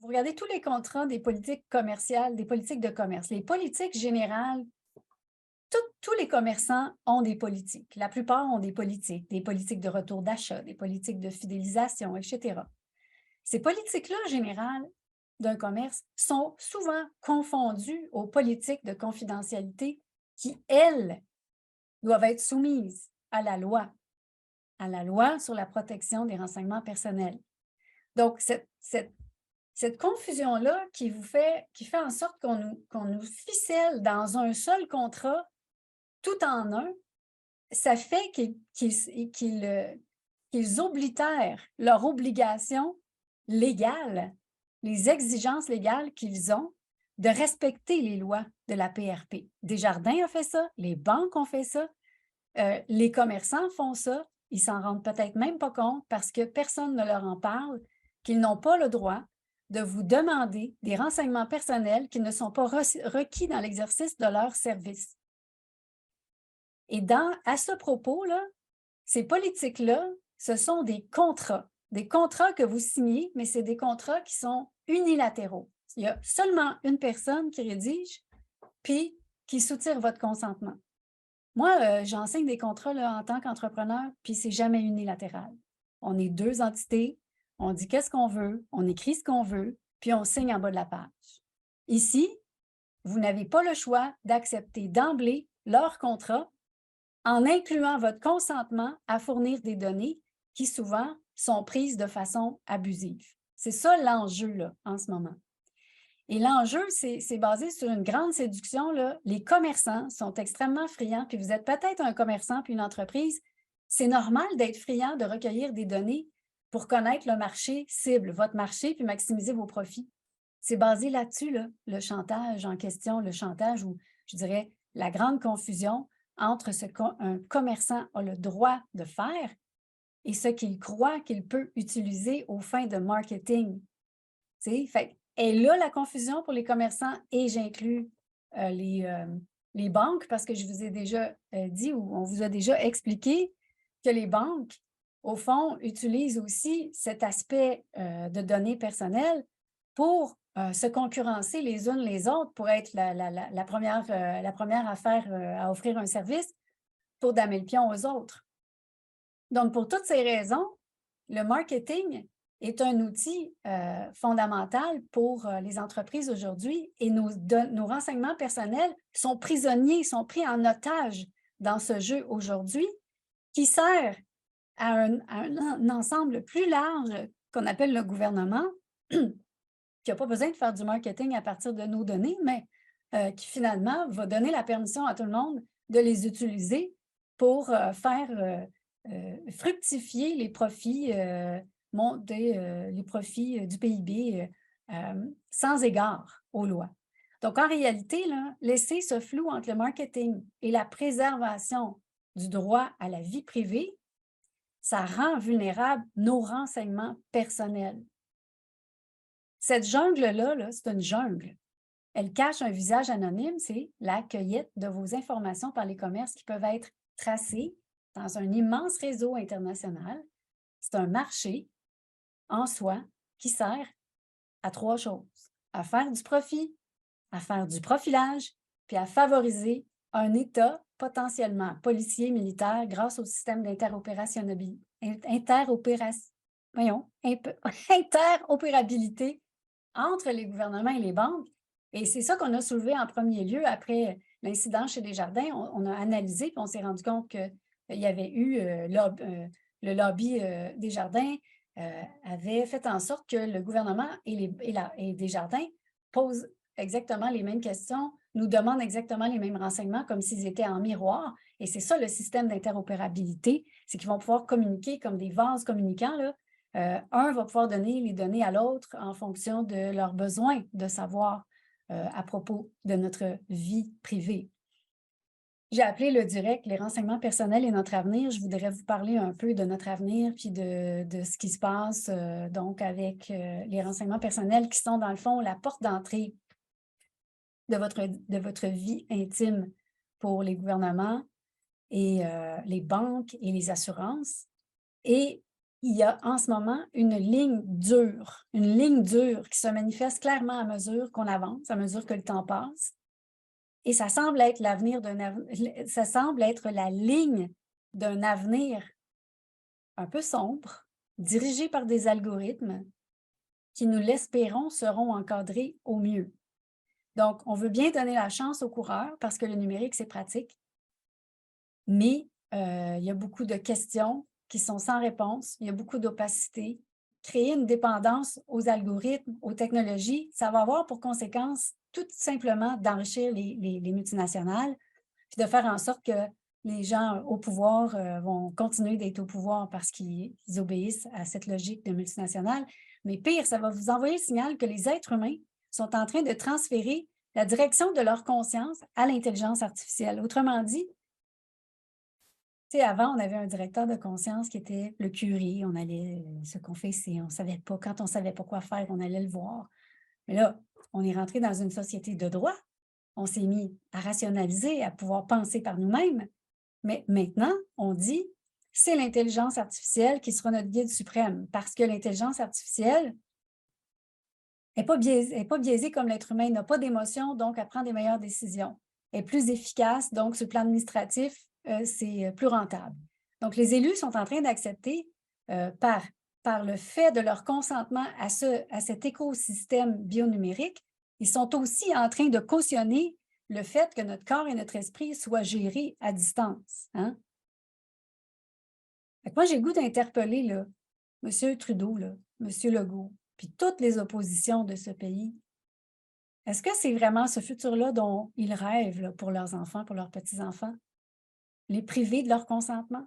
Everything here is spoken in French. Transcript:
Vous regardez tous les contrats des politiques commerciales, des politiques de commerce. Les politiques générales, tous les commerçants ont des politiques. La plupart ont des politiques de retour d'achat, des politiques de fidélisation, etc. Ces politiques-là générales d'un commerce sont souvent confondues aux politiques de confidentialité qui, elles, doivent être soumises à la loi sur la protection des renseignements personnels. Donc, cette confusion-là qui fait en sorte qu'on nous ficelle dans un seul contrat, tout en un, ça fait qu'ils oblitèrent leurs obligations légales, les exigences légales qu'ils ont de respecter les lois de la PRP. Desjardins a fait ça, les banques ont fait ça, les commerçants font ça, ils s'en rendent peut-être même pas compte parce que personne ne leur en parle, qu'ils n'ont pas le droit de vous demander des renseignements personnels qui ne sont pas requis dans l'exercice de leur service. Et à ce propos-là, ces politiques-là, ce sont des contrats que vous signez, mais c'est des contrats qui sont unilatéraux. Il y a seulement une personne qui rédige, puis qui soutire votre consentement. Moi, j'enseigne des contrats là, en tant qu'entrepreneur, puis c'est jamais unilatéral. On est deux entités, on dit qu'est-ce qu'on veut, on écrit ce qu'on veut, puis on signe en bas de la page. Ici, vous n'avez pas le choix d'accepter d'emblée leur contrat en incluant votre consentement à fournir des données qui souvent sont prises de façon abusive. C'est ça l'enjeu là, en ce moment. Et l'enjeu, c'est basé sur une grande séduction. Là. Les commerçants sont extrêmement friands, puis vous êtes peut-être un commerçant puis une entreprise. C'est normal d'être friand de recueillir des données pour connaître le marché cible, votre marché, puis maximiser vos profits. C'est basé là-dessus, là, le chantage en question, le chantage ou, je dirais, la grande confusion entre ce qu'un commerçant a le droit de faire et ce qu'il croit qu'il peut utiliser aux fins de marketing. Fait, et là, la confusion pour les commerçants, et j'inclus les banques, parce que je vous ai déjà dit ou on vous a déjà expliqué que les banques, au fond, utilisent aussi cet aspect de données personnelles pour se concurrencer les unes les autres, pour être la première affaire à offrir un service, pour damer le pion aux autres. Donc, pour toutes ces raisons, le marketing est un outil fondamental pour les entreprises aujourd'hui et nos renseignements personnels sont prisonniers, sont pris en otage dans ce jeu aujourd'hui qui sert à un ensemble plus large qu'on appelle le gouvernement, qui n'a pas besoin de faire du marketing à partir de nos données, mais qui finalement va donner la permission à tout le monde de les utiliser pour faire fructifier les profits, monter les profits du PIB sans égard aux lois. Donc, en réalité, là, laisser ce flou entre le marketing et la préservation du droit à la vie privée, ça rend vulnérables nos renseignements personnels. Cette jungle-là, là, c'est une jungle. Elle cache un visage anonyme, c'est la cueillette de vos informations par les commerces qui peuvent être tracés dans un immense réseau international. C'est un marché en soi qui sert à trois choses: à faire du profit, à faire du profilage, puis à favoriser un État potentiellement policier, militaire, grâce au système interopérabilité entre les gouvernements et les banques. Et c'est ça qu'on a soulevé en premier lieu après l'incident chez Desjardins. On a analysé et on s'est rendu compte qu'il y avait eu le lobby Desjardins avait fait en sorte que le gouvernement et Desjardins posent exactement les mêmes questions, nous demandent exactement les mêmes renseignements comme s'ils étaient en miroir. Et c'est ça le système d'interopérabilité, c'est qu'ils vont pouvoir communiquer comme des vases communicants, là. Un va pouvoir donner les données à l'autre en fonction de leurs besoins de savoir à propos de notre vie privée. J'ai appelé le direct les renseignements personnels et notre avenir. Je voudrais vous parler un peu de notre avenir puis de ce qui se passe donc avec les renseignements personnels qui sont dans le fond la porte d'entrée de votre vie intime pour les gouvernements et les banques et les assurances. Et il y a en ce moment une ligne dure qui se manifeste clairement à mesure qu'on avance, à mesure que le temps passe. Et ça semble être ça semble être la ligne d'un avenir un peu sombre, dirigé par des algorithmes qui, nous l'espérons, seront encadrés au mieux. Donc, on veut bien donner la chance aux coureurs parce que le numérique, c'est pratique, mais il y a beaucoup de questions qui sont sans réponse, il y a beaucoup d'opacité. Créer une dépendance aux algorithmes, aux technologies, ça va avoir pour conséquence tout simplement d'enrichir les multinationales, puis de faire en sorte que les gens au pouvoir vont continuer d'être au pouvoir parce qu'ils obéissent à cette logique de multinationales. Mais pire, ça va vous envoyer le signal que les êtres humains sont en train de transférer la direction de leur conscience à l'intelligence artificielle. Autrement dit, avant, on avait un directeur de conscience qui était le curé. On allait se confesser, on ne savait pas. Quand on ne savait pas quoi faire, on allait le voir. Mais là, on est rentré dans une société de droit. On s'est mis à rationaliser, à pouvoir penser par nous-mêmes. Mais maintenant, on dit, c'est l'intelligence artificielle qui sera notre guide suprême parce que l'intelligence artificielle n'est pas biaisée comme l'être humain, n'a pas d'émotion, donc elle prend des meilleures décisions. Elle est plus efficace, donc sur le plan administratif, c'est plus rentable. Donc, les élus sont en train d'accepter par le fait de leur consentement à cet écosystème bionumérique, ils sont aussi en train de cautionner le fait que notre corps et notre esprit soient gérés à distance. Hein? Moi, j'ai le goût d'interpeller M. Trudeau, là, M. Legault, puis toutes les oppositions de ce pays. Est-ce que c'est vraiment ce futur-là dont ils rêvent là, pour leurs enfants, pour leurs petits-enfants? Les priver de leur consentement?